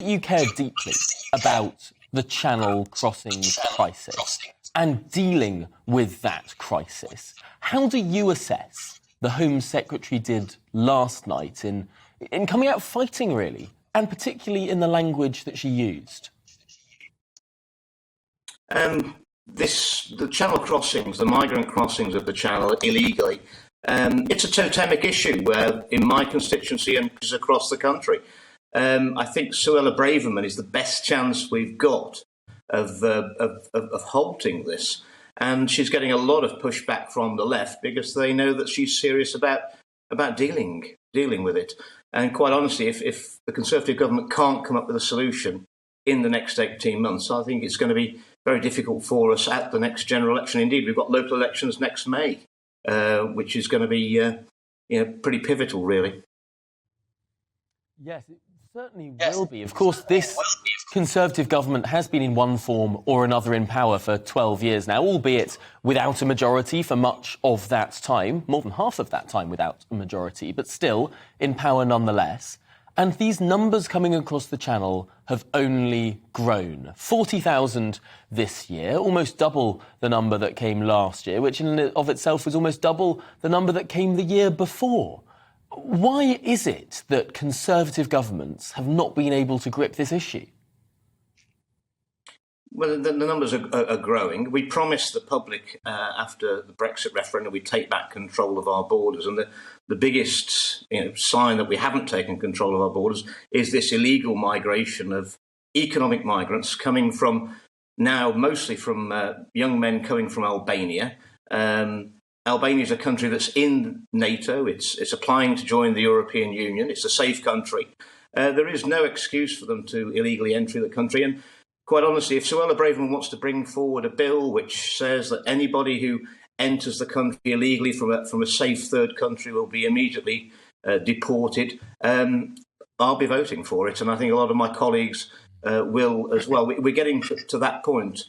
You care deeply about the Channel crossings crisis and dealing with that crisis. How do you assess the Home Secretary did last night in coming out fighting, really, and particularly in the language that she used? The Channel crossings, the migrant crossings of the Channel illegally, it's a totemic issue in my constituency and across the country. I think Suella Braverman is the best chance we've got of halting this. And she's getting a lot of pushback from the left because they know that she's serious about dealing with it. And quite honestly, if the Conservative government can't come up with a solution in the next 18 months, I think it's going to be very difficult for us at the next general election. Indeed, we've got local elections next May, which is going to be pretty pivotal, really. Yes, it certainly will be. Of course, this Conservative government has been in one form or another in power for 12 years now, albeit without a majority for much of that time, more than half of that time without a majority, but still in power nonetheless. And these numbers coming across the Channel have only grown. 40,000 this year, almost double the number that came last year, which in and of itself was almost double the number that came the year before. Why is it that Conservative governments have not been able to grip this issue? Well, the numbers are growing. We promised the public after the Brexit referendum we'd take back control of our borders. And the biggest sign that we haven't taken control of our borders is this illegal migration of economic migrants coming from, now mostly from young men coming from Albania. Albania is a country that's in NATO. It's applying to join the European Union. It's a safe country. There is no excuse for them to illegally enter the country. And quite honestly, if Suella Braverman wants to bring forward a bill which says that anybody who enters the country illegally from a safe third country will be immediately deported, I'll be voting for it. And I think a lot of my colleagues will as well. We're getting to that point.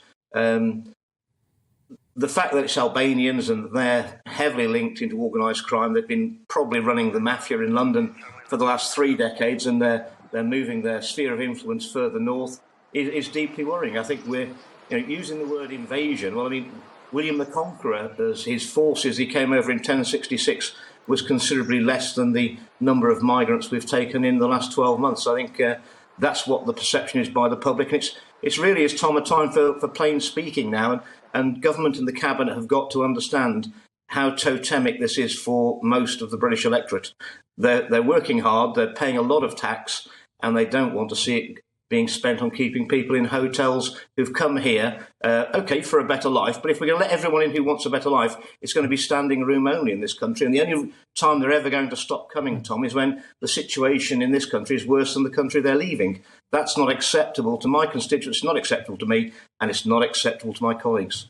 The fact that it's Albanians and they're heavily linked into organised crime, they've been probably running the mafia in London for the last 3 decades, and they're moving their sphere of influence further north, is deeply worrying. I think we're using the word invasion. Well, I mean, William the Conqueror, as his forces, he came over in 1066, was considerably less than the number of migrants we've taken in the last 12 months. I think that's what the perception is by the public. And it's really, as Tom, a time for plain speaking now. And government and the cabinet have got to understand how totemic this is for most of the British electorate. They're working hard, they're paying a lot of tax, and they don't want to see it being spent on keeping people in hotels who've come here, OK, for a better life. But if we're going to let everyone in who wants a better life, it's going to be standing room only in this country. And the only time they're ever going to stop coming, Tom, is when the situation in this country is worse than the country they're leaving. That's not acceptable to my constituents, it's not acceptable to me, and it's not acceptable to my colleagues.